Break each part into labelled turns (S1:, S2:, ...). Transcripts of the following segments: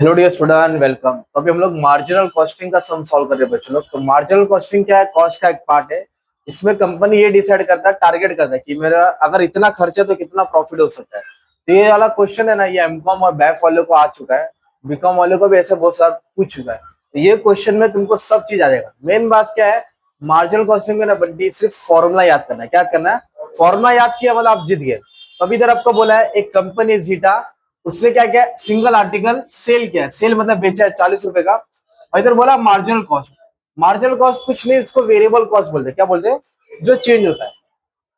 S1: Hello dear student, welcome. तो अभी हम लोग मार्जिनल कॉस्टिंग का सम सॉल्व कर रहे हैं बच्चों लोग। तो मार्जिनल कॉस्टिंग क्या है? कॉस्ट का एक पार्ट है। इसमें कंपनी ये डिसाइड करता है, टारगेट करता है कि मेरा अगर इतना खर्च है तो कितना प्रॉफिट हो सकता है। तो ये वाला क्वेश्चन है ना, ये एमकॉम और बैफ वालों को आ चुका है। बीकॉम वालों को भी ऐसे बहुत सारा पूछ चुका है। तो ये क्वेश्चन में तुमको सब चीज आ जाएगा। मेन बात क्या है मार्जिनल कॉस्टिंग में ना बंटी, सिर्फ फॉर्मूला याद करना है। क्या करना है? फॉर्मूला याद किया मतलब आप जीत गए। तो अभी इधर आपको बोला है एक कंपनी जीटा, उसने क्या किया, सिंगल आर्टिकल सेल किया। सेल मतलब बेचा है 40 रुपए का। और इधर बोला मार्जिनल कॉस्ट। मार्जिनल कॉस्ट कुछ नहीं, इसको वेरिएबल कॉस्ट बोलते हैं। क्या बोलते हैं? जो चेंज होता है।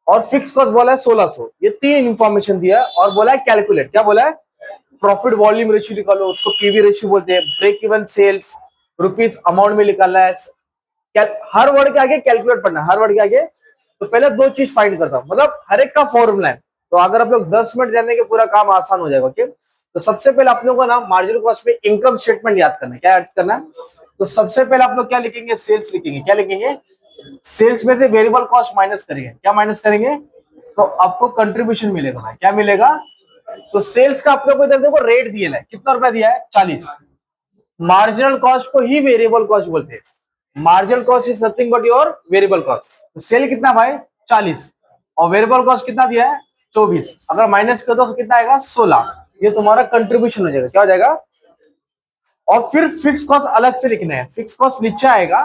S1: और फिक्स कॉस्ट बोला है 1600। ये तीन इंफॉर्मेशन दिया है और बोला है कैलकुलेट। क्या बोला है? प्रॉफिट वॉल्यूम रेशियो निकालो, उसको पीवी रेशियो बोलते हैं। Break even sales rupees amount में निकालना है। हर वर्ड के आगे कैलकुलेट पढ़ना, हर वर्ड के आगे। तो पहले दो चीज फाइंड करता हूं, मतलब हर एक का फॉर्मूला है। तो अगर आप लोग 10 मिनट जाने के पूरा काम आसान हो जाएगा। ओके, तो सबसे पहले आप लोगों को ना मार्जिनल कॉस्ट में इनकम स्टेटमेंट याद करना है। क्या याद करना है? तो सबसे पहले आप लोग क्या लिखेंगे? सेल्स लिखेंगे। क्या लिखेंगे? सेल्स में से वेरिएबल कॉस्ट माइनस करेंगे। क्या माइनस करेंगे? तो आपको कंट्रीब्यूशन मिलेगा भाई। क्या मिलेगा? तो सेल्स का आप लोग को इधर देखो रेट दिया है, कितना रुपया दिया है? 40। मार्जिनल कॉस्ट को ही वेरिएबल कॉस्ट बोलते हैं। Marginal cost is nothing but your variable cost. तो सेल कितना भाई? 40। और वेरिएबल कॉस्ट कितना दिया है? 24। अगर माइनस कर दो तो कितना आएगा? 16। ये तुम्हारा कंट्रीब्यूशन हो जाएगा। क्या हो जाएगा? और फिर फिक्स कॉस्ट अलग से लिखना है। फिक्स कॉस्ट नीचे आएगा।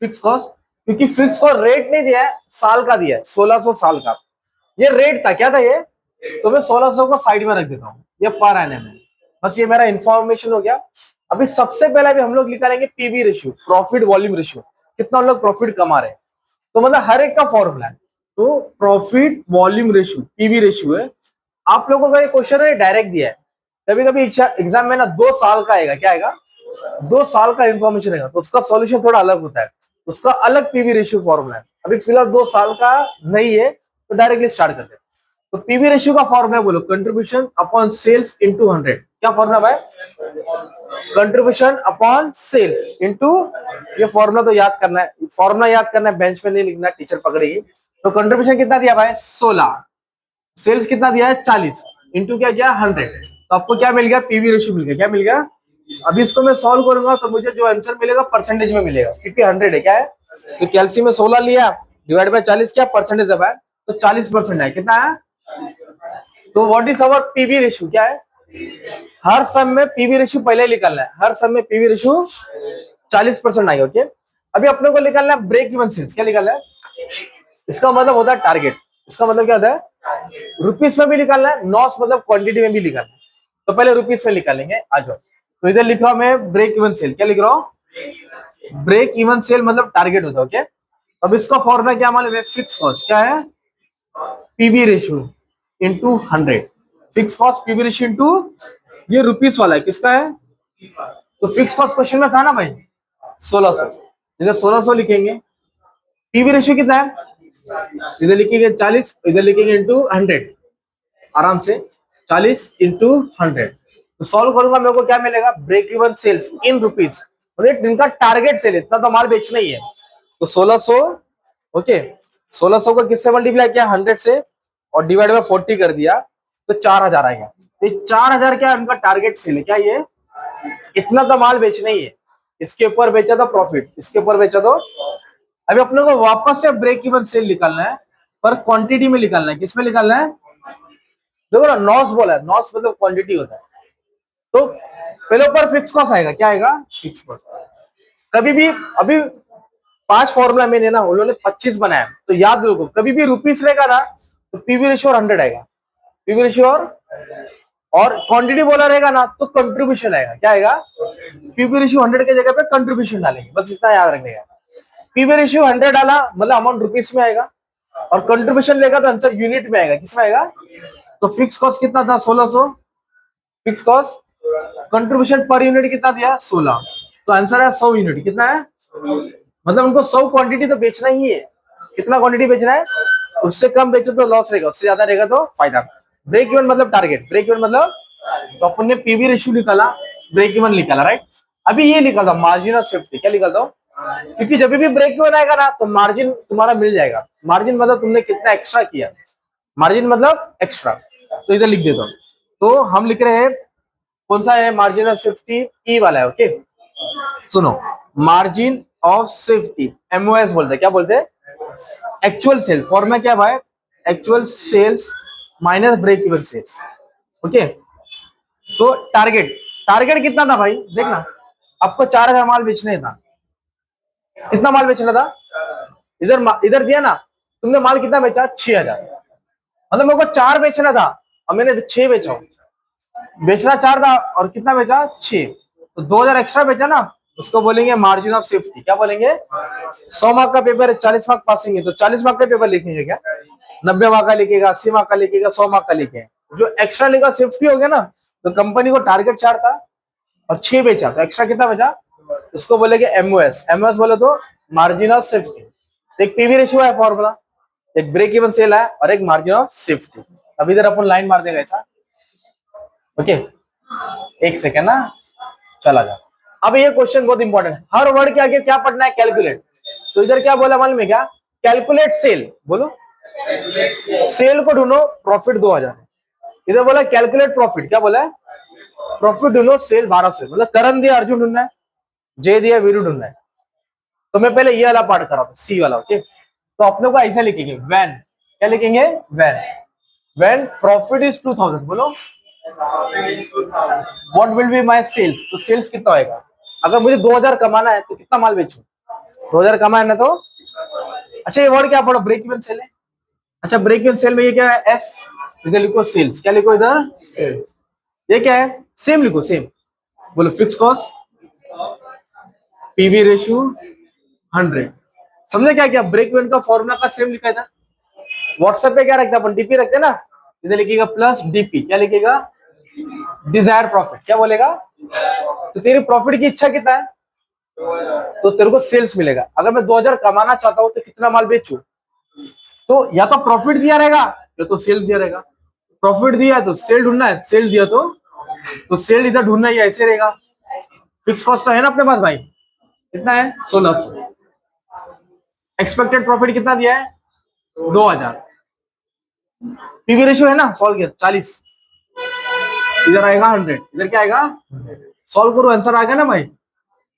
S1: फिक्स कॉस्ट, क्योंकि फिक्स कॉस्ट रेट नहीं दिया है, साल का दिया है, 1600 साल का। ये रेट था, क्या था ये? तो मैं 1600 को साइड में रख देता हूँ, ये पर एनम है। बस ये मेरा इंफॉर्मेशन हो गया। अभी सबसे पहले भी हम लोग निकालेंगे PV ratio, profit volume ratio. कितना हम लोग प्रॉफिट कमा रहे हैं। तो मतलब हर एक का फॉर्मूला है। तो profit volume ratio PV ratio है। आप लोगों का ये क्वेश्चन है डायरेक्ट दिया है। कभी कभी एग्जाम में ना 2 साल का आएगा। क्या आएगा? 2 साल का इंफॉर्मेशन आएगा, तो उसका सॉल्यूशन थोड़ा अलग होता है। उसका अलग पीवी रेशियो फॉर्मूला है। अभी फिलहाल 2 साल का नहीं है, तो डायरेक्टली स्टार्ट करते हैं। तो पीवी रेशियो का फॉर्मूला बोलो, कंट्रीब्यूशन अपॉन सेल्स इंटू 100। क्या फॉर्मूला भाई? कंट्रीब्यूशन अपॉन सेल्स इंटू, ये फॉर्मूला तो याद करना है। फॉर्मूला याद करना है, बेंच पे नहीं लिखना, टीचर पकड़ेगी। तो कंट्रीब्यूशन कितना दिया भाई? 16। सेल्स कितना दिया है? 40। इंटू क्या किया? 100। तो आपको क्या मिल गया? पीवी रेशियो मिल गया। क्या मिल गया? अभी इसको मैं सॉल्व करूंगा तो मुझे जो आंसर मिलेगा परसेंटेज में मिलेगा, क्योंकि 100 है। क्या है? तो कैल्शियम में 16 लिया, डिवाइड बाय 40 किया, परसेंटेज अब है तो 40% है। कितना है? तो what is our PV ratio? क्या है? हर सम में पीवी रेशियो पहले ही निकालना है। हर सम में पीवी रेशियो 40% आएगा। ओके, अभी अपने को निकालना है ब्रेक इवन सेल्स। क्या निकालना है? इसका मतलब होता है टारगेट। इसका मतलब क्या होता है? रुपीस में भी निकालना है, नॉस मतलब क्वांटिटी में भी निकालना है। तो पहले रुपीस में निकालेंगे, आ जाओ। तो इधर लिख रहा हूं मैं ब्रेक इवन सेल। क्या लिख रहा हूं? ब्रेक इवन सेल मतलब टारगेट होता है। ओके, अब इसका फॉर्मूला क्या मालूम है? फिक्स कॉस्ट क्या है? PV ratio into 100। Fix cost PV ratio into, ये रुपीस वाला है, किसका है? तो फिक्स कॉस्ट क्वेश्चन में था ना भाई, 1600। इधर 1600 लिखेंगे। पीवी रेशियो कितना है? इधर लिखेंगे 40, इधर लिखेंगे इंटू 100। आराम से 40 इंटू 100। तो सॉल्व करूंगा, मेरे को क्या मिलेगा? ब्रेक इवन सेल्स इन रुपीस, मतलब इनका टारगेट सेल, इतना तो माल बेचना ही है। तो 1600। ओके, 1600 को किससे मल्टीप्लाई किया? 100 से, और डिवाइड बाय 40 कर दिया, तो 4000 आ गया। तो 4000 क्या उनका टारगेट सेल है। क्या ये? इतना तो माल बेचना ही है। इसके ऊपर बेचा तो प्रॉफिट, इसके ऊपर बेचा तो। अभी अपने को वापस से ब्रेक इवन सेल निकालना है, पर क्वांटिटी में निकालना है। किसमें निकालना है? देखो ना, नॉस बोला है, नॉस मतलब क्वांटिटी होता है। तो पहले ऊपर फिक्स कॉस्ट आएगा। क्या आएगा? Fix cost. कभी भी, अभी 5 फॉर्मूला मैंने ना, उन्होंने 25 बनाया, तो याद रखो कभी भी रुपीस रहेगा ना तो पीवी रेशियो और 100 आएगा। पीवी रेशियो और क्वांटिटी बोला रहेगा ना तो कंट्रीब्यूशन आएगा। क्या आएगा? पीवी रेशियो 100 के जगह पे कंट्रीब्यूशन डालेंगे, बस इतना याद रखने का। पीवी रेशियो 100 डाला मतलब अमाउंट रुपीस में आएगा, और कंट्रीब्यूशन लेगा तो आंसर यूनिट में आएगा। किसमें आएगा? तो फिक्स कॉस्ट कितना था? 1600। Fix cost, contribution per unit कितना दिया? 16। तो आंसर है 100 यूनिट। कितना है? मतलब उनको 100 क्वांटिटी तो बेचना ही है। कितना क्वांटिटी बेचना है? उससे कम बेचे तो लॉस रहेगा, उससे ज्यादा रहेगा तो फायदा। ब्रेक इवन मतलब टारगेट, ब्रेक इवन मतलब, तो अपन ने पीवी रेशियो निकाला, ब्रेक इवन निकाला, राइट। अभी ये निकालता मार्जिन ऑफ सेफ्टी। क्या निकालता हूँ? क्योंकि जब भी ब्रेक इवन आएगा ना तो मार्जिन तुम्हारा मिल जाएगा। मार्जिन मतलब तुमने कितना एक्स्ट्रा किया, मार्जिन मतलब एक्स्ट्रा। तो इधर लिख देता हूँ। तो हम लिख रहे हैं कौन सा है मार्जिन ऑफ सेफ्टी? ई वाला है। ओके सुनो, मार्जिन ऑफ सेफ्टी एमओएस बोलते हैं। क्या बोलते हैं? Actual sale. फॉर्मूला क्या भाई? Actual sales minus break even sales. Okay तो टारगेट, टारगेट कितना था भाई? देखना, आपको 4,000 माल बेचने था। कितना माल बेचना था? इधर इधर दिया ना, तुमने माल कितना बेचा? 6,000। मतलब मेरे को 4 बेचना था और मैंने 6 बेचा। बेचना 4 था और कितना बेचा? 6। तो 2,000 एक्स्ट्रा बेचा ना, उसको बोलेंगे मार्जिन ऑफ सेफ्टी। क्या बोलेंगे? 100 मार्क का पेपर है, 40 मार्क पासिंग है, तो 40 मार्क का पेपर लिखेंगे क्या? 90 मार्क का लिखेगा, 80 मार्क का लिखेगा, 100 मार्क का लिखेगा। जो एक्स्ट्रा लिखा सेफ्टी हो गया ना, तो कंपनी को टारगेट 4 था और 6 बेचा, तो एक्स्ट्रा कितना बचा? उसको बोलेंगे एमओएस। एमओएस बोले तो मार्जिन ऑफ सेफ्टी। एक पीवी रेशियो है फॉर्मूला, एक ब्रेक इवन सेल है और एक मार्जिन ऑफ सेफ्टी। अब इधर अपन लाइन मार देगा ऐसा। ओके एक सेकेंड ना, चला जा। अब ये क्वेश्चन बहुत इंपॉर्टेंट है, हर वर्ड के आगे क्या पढ़ना है? कैलकुलेट। तो इधर क्या बोला मालूम है क्या? Calculate cell. बोलो, सेल को ढूंढो, प्रॉफिट 2,000 है। इधर बोला कैलकुलेट प्रॉफिट। क्या बोला है? प्रॉफिट ढूंढो, सेल 1200। मतलब करण दिया, अर्जुन ढूंढना है, जय दिया, वीरू ढूंढना है। तो मैं पहले ये वाला पार्ट कर रहा हूँ, सी वाला। ओके तो अपने को ऐसा लिखेंगे, व्हेन। क्या लिखेंगे? व्हेन। When profit is 2,000। बोलो, what will be my sales. तो सेल्स कितना होएगा? अगर मुझे 2,000 कमाना है तो कितना माल बेचूं? 2,000 कमाना है ना, तो अच्छा ये वर्ड क्या पढ़ो? ब्रेक इवन सेल है। अच्छा ब्रेक इवन सेल में ये क्या है? एस। इधर लिखो सेल्स। क्या लिखो इधर? सेल्स। ये क्या है? सेम लिखो, सेम। बोलो फिक्स कॉस्ट, पीवी रेशियो 100। समझे क्या क्या? ब्रेक इवन का फॉर्मूला का सेम लिखा था। व्हाट्सएप पे क्या रखते हैं अपन? डीपी रखते हैं ना, इधर लिखेगा प्लस डीपी। क्या लिखेगा? Dzire profit. क्या बोलेगा? तो तेरी प्रॉफिट की इच्छा कितना है? तो तेरे को सेल्स मिलेगा। अगर मैं 2,000 कमाना चाहता हूं तो कितना माल बेचूं? तो या तो प्रॉफिट दिया रहेगा या तो सेल्स दिया रहेगा। प्रॉफिट दिया है तो सेल ढूंढना है, सेल दिया तो सेल इधर ढूंढना ही, ऐसे रहेगा। फिक्स कॉस्ट तो है ना अपने पास भाई, कितना है? 1,600। एक्सपेक्टेड प्रॉफिट कितना दिया है? 2,000। पीवी रेशियो है ना, सॉल्व किया 40। इधर आएगा 100, इधर क्या आएगा? सॉल्व करो, आंसर आ गया ना भाई।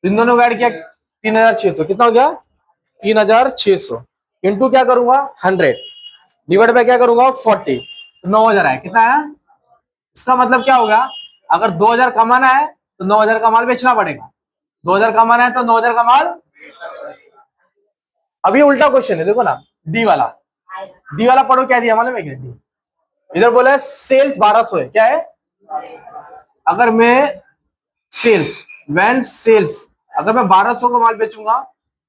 S1: इन दोनों को ऐड किया 3,600। कितना हो गया? 3,600 इंटू क्या करूंगा? 100 डिवाइड बाय क्या करूंगा? 40। तो 9,000 आया। कितना आया? इसका मतलब क्या होगा? अगर 2,000 कमाना है तो 9,000 का माल बेचना पड़ेगा। 2,000 कमाना है तो 9,000 का माल। अभी उल्टा क्वेश्चन है, देखो ना, डी वाला। डी वाला पढ़ो, क्या दिया मालूम है क्या? डी इधर बोला है सेल्स 1,200 है। क्या है? अगर मैं सेल्स, वैन सेल्स, अगर मैं 1,200 का माल बेचूंगा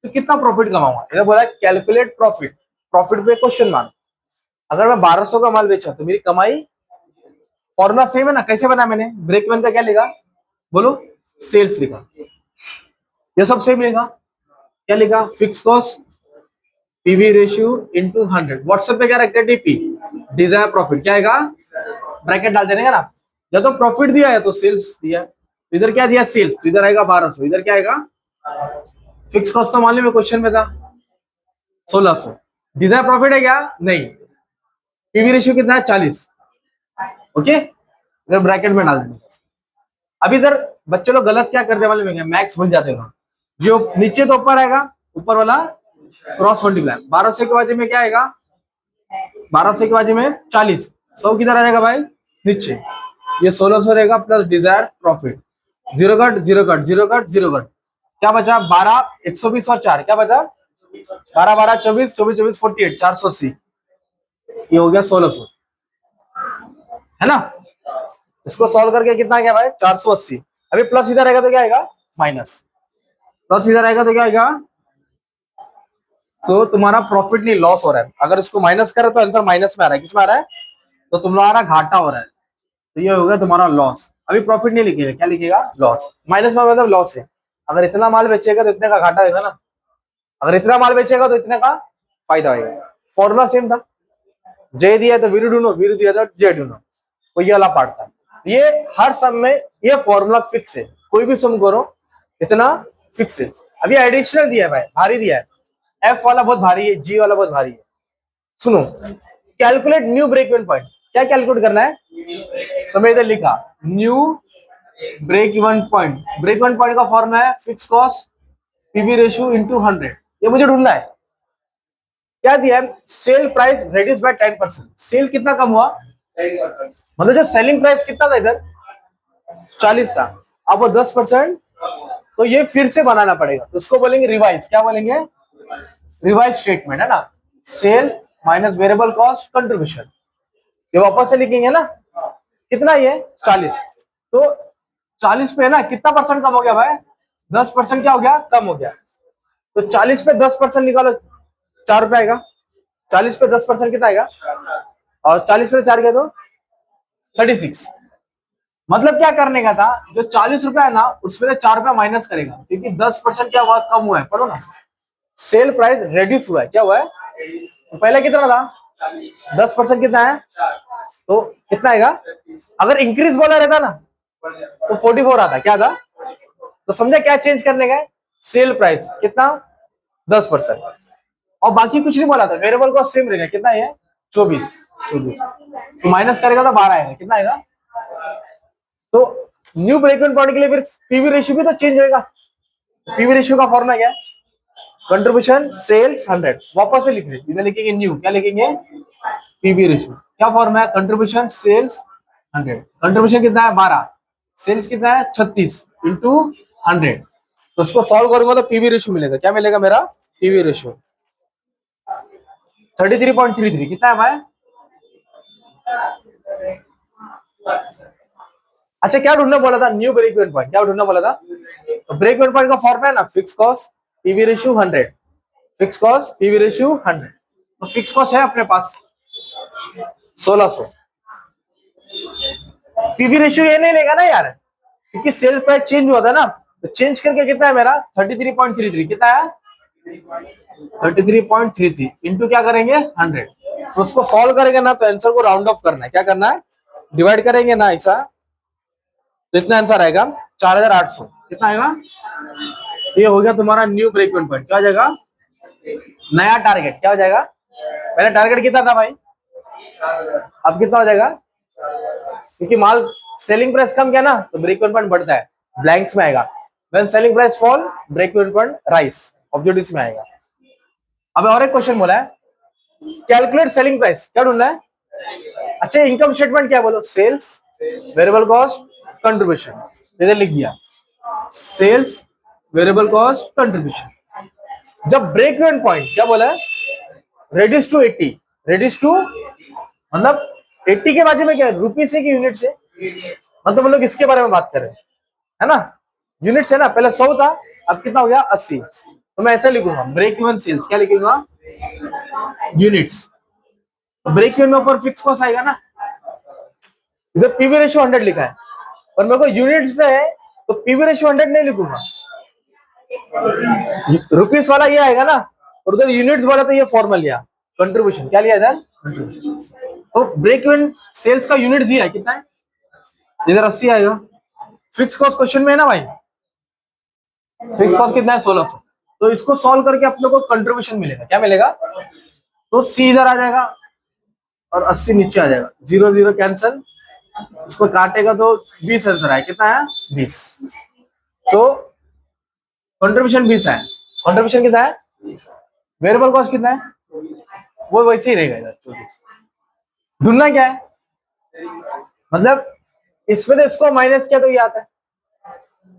S1: तो कितना प्रॉफिट कमाऊंगा? इधर बोला कैलकुलेट प्रॉफिट। प्रॉफिट पे क्वेश्चन मार्क। अगर मैं 1,200 का माल बेचा तो मेरी कमाई, फॉर्मूला सेम है ना? कैसे बना मैंने? ब्रेक इवन का क्या लिखा? बोलो, सेल्स लिखा। ये सब सेम लिखा। क्या लिखा? Fix cost, PV ratio into 100। WhatsApp पे क्या रखते हैं? DP, Dzire profit. क्या आएगा? ब्रैकेट डाल देने का ना, या तो प्रॉफिट दिया है तो सेल्स दिया। इधर क्या दिया? सेल्स। तो इधर आएगा 1,200। इधर क्या आएगा? फिक्स कॉस्ट तो मालूम है, क्वेश्चन में था 1,600। डिजायर प्रॉफिट है क्या? नहीं। पीवी रेशियो कितना है? 40। ओके इधर ब्रैकेट में डाल देंगे। अब इधर बच्चे लोग गलत क्या करते मालूम है? मैक्स भूल जाते हैं। जो नीचे तो ऊपर आएगा, ऊपर वाला क्रॉस मल्टीप्लाई। 1,200 के बाजू में क्या आएगा? 1,200 के बाजू में 40। 100 किधर आ जाएगा भाई? नीचे। ये 1,600 रहेगा plus Dzire profit. Zero cut, zero cut, zero cut, zero cut. क्या बचा? 12, 120 और 4। क्या बचा? 12, 12, 24, 24, 24, 48, 480। ये हो गया 1,600, है ना? इसको सॉल्व करके कितना गया भाई? 480। अभी प्लस इधर आएगा तो क्या आएगा? माइनस। प्लस इधर आएगा तो क्या आएगा? तो तुम्हारा प्रॉफिट नहीं, लॉस हो रहा है। अगर इसको माइनस करे तो आंसर माइनस में आ रहा है। किस में आ रहा है? तो तुम्हारा घाटा हो रहा है, तो ये होगा तुम्हारा लॉस। अभी प्रॉफिट नहीं लिखेगा, क्या लिखेगा? लॉस। माइनस में मतलब लॉस है। अगर इतना माल बेचेगा तो इतने का घाटा होगा ना, अगर इतना माल बेचेगा तो इतने का फायदा होगा। फॉर्मूला सेम था। जे दिया तो वीरू ढूंढो, वीरू दिया तो जे ढूंढो। तो ये वाला पार्ट था। ये हर सम में ये फॉर्मूला फिक्स है, कोई भी सम करो इतना फिक्स है। अभी एडिशनल दिया है भाई, भारी दिया है। एफ वाला बहुत भारी है, जी वाला बहुत भारी है। सुनो, calculate new break even point. क्या कैलकुलेट करना है? तो मैं इधर लिखा new break even point, break even point का फॉर्मूला है fix cost PV ratio into 100। ये मुझे ढूंढना है। क्या दिया है? Sale price reduce by 10%। Sale कितना कम हुआ? 10%। मतलब जो सेलिंग प्राइस कितना था इधर 40 था, अब वो 10%, तो ये फिर से बनाना पड़ेगा, तो उसको बोलेंगे रिवाइज। क्या बोलेंगे? रिवाइज स्टेटमेंट, है ना। Sale minus variable cost contribution, ये वापस से लिखेंगे ना। कितना ये 40, तो 40 पे ना कितना परसेंट कम हो गया भाई? 10% क्या हो गया? कम हो गया। तो 40 पे 10% निकालो, 4 रुपए आएगा। 40 पे 10% कितना आएगा? और 40 पे 4 गया तो 36। मतलब क्या करने का था? जो 40 रुपए है ना, उसमें से 4 रुपया माइनस करेगा, क्योंकि 10% क्या हुआ? कम हुआ है। पढ़ो ना, सेल प्राइस रेड्यूस हुआ है। क्या हुआ है? तो पहले कितना था? 10% कितना है? तो कितना आएगा? अगर इंक्रीज बोला रहता ना तो 44 आता। क्या था? तो समझे क्या चेंज करने का? सेल प्राइस कितना? 10%, और बाकी कुछ नहीं बोला था। वेरिएबल कॉस्ट सेम रहेगा। कितना है? 24। तो माइनस करेगा तो 12 आएगा। कितना आएगा? तो न्यू ब्रेक इवन पॉइंट के लिए फिर पीवी रेशियो भी तो चेंज होगा। पीवी रेशियो का फॉर्मूला क्या है? Contribution sales 100। वापस से लिख रहे, इधर लिखेंगे न्यू, क्या लिखेंगे? PV ratio. क्या फॉर्मूला है? Contribution sales 100। कंट्रीब्यूशन कितना है? 12, सेल्स कितना है? 36 इंटू 100। तो उसको सॉल्व करूंगा तो पीवी रेशियो मिलेगा। क्या मिलेगा मेरा? PV ratio 33.33। कितना है भाई? अच्छा, क्या ढूंढना बोला था? New break even point. क्या ढूंढना बोला था? तो ब्रेक इवन पॉइंट का फॉर्मूला है ना, fix cost PV ratio 100। Fix cost PV ratio 100। तो फिक्स कॉस्ट है अपने पास 1600। पीवी रेशियो ये नहीं लेगा ना यार, क्योंकि सेल प्राइस चेंज हुआ था ना। तो चेंज करके कितना है मेरा? 33.33। कितना है? 33.33 इंटू क्या करेंगे? 100। तो उसको सॉल्व करेंगे ना, तो आंसर को राउंड ऑफ करना है। क्या करना है? डिवाइड करेंगे ना ऐसा, तो इतना आंसर आएगा 4800। कितना आएगा? तो ये हो गया तुम्हारा न्यू ब्रेक इवन पॉइंट। क्या हो जाएगा? नया टारगेट। क्या हो जाएगा? पहले टारगेट कितना था भाई? अब कितना हो जाएगा? क्योंकि माल सेलिंग प्राइस कम किया ना, तो ब्रेक इवन पॉइंट बढ़ता है, ब्लैंक्स में आएगा। When selling price fall break even point rise, objectives में आएगा। अब और एक क्वेश्चन बोला है, कैलकुलेट सेलिंग प्राइस। क्या ढूंढना है? अच्छा, इनकम स्टेटमेंट क्या बोलो? Sales variable cost contribution. इधर लिख दिया सेल्स वेरिएबल कॉस्ट कंट्रीब्यूशन। जब ब्रेक इवन पॉइंट क्या बोला है? Reduce to 80। रेड्यूस टू मतलब 80 के बाजू में क्या है? रुपीज से कि यूनिट से? मतलब हम लोग इसके बारे में बात कर रहे हैं, है ना। यूनिट से ना, पहले 100 था, अब कितना हो गया? 80। तो मैं ऐसे लिखूंगा ब्रेक इवन सेल्स। क्या लिखूंगा? यूनिट्स। तो ब्रेक इवन में ऊपर फिक्स कॉस्ट आएगा ना। इधर पीवी रेशियो 100 लिखा है, और मेरे को यूनिट्स पे है, तो पीवी रेशियो 100 नहीं लिखूंगा, रुपीस वाला ये आएगा ना। और उधर यूनिट्स वाला तो ये फॉर्मल लिया कंट्रीब्यूशन। क्या लिया इधर? तो ब्रेक इवन सेल्स का यूनिट दिया है, कितना है? इधर 80 आएगा। फिक्स कॉस्ट क्वेश्चन में है ना भाई, फिक्स कॉस्ट कितना है? 1600। तो इसको सॉल्व करके अपने को कंट्रीब्यूशन मिलेगा। क्या मिलेगा? तो सी इधर आ जाएगा और 80 नीचे आ जाएगा, 0 0 कैंसल। इसको काटेगा तो 20 आंसर आए। कितना है? 20। तो कंट्रीब्यूशन 20 है। कंट्रीब्यूशन कितना है? वेरिएबल कॉस्ट कितना है? वो वैसे ही रहेगा इधर 24। ढूंढना क्या है? मतलब इसमें तो इसको माइनस किया तो ये आता है,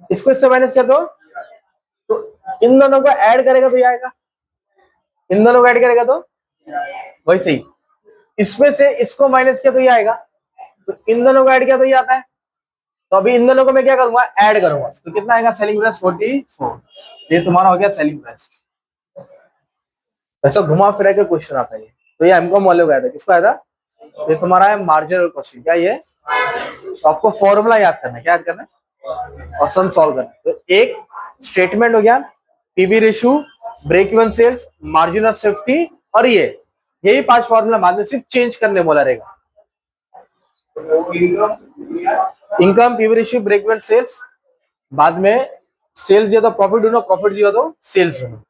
S1: इसको इससे माइनस किया तो इन दोनों को ऐड करेगा तो ये आएगा, इन दोनों को ऐड करेगा तो वैसे ही इसमें से इसको माइनस किया तो ये आएगा, तो इन दोनों को ऐड किया तो ये आता है। तो अभी इन दोनों को मैं क्या करूंगा? ऐड करूंगा, तो कितना आएगा? Selling price 44। ये तुम्हारा हो गया सेलिंग प्राइस। ऐसा घुमा फिरा के क्वेश्चन आता है ये। तो ये एमकॉम वाले को आया था। किसको आया था? ये तुम्हारा है मार्जिनल कॉस्टिंग। क्या ये? तो आपको फॉर्मूला याद करना है। क्या याद करना है? और सम सॉल्व करना है। तो एक स्टेटमेंट हो गया PV ratio, break even sales, margin of safety, और ये यही 5 फॉर्मूला बाद में सिर्फ चेंज करने बोला रहेगा। Income, PV ratio, break even sales, बाद में सेल्स दिया तो प्रॉफिट ढूंढो, प्रॉफिट दिया तो सेल्स ढूंढो।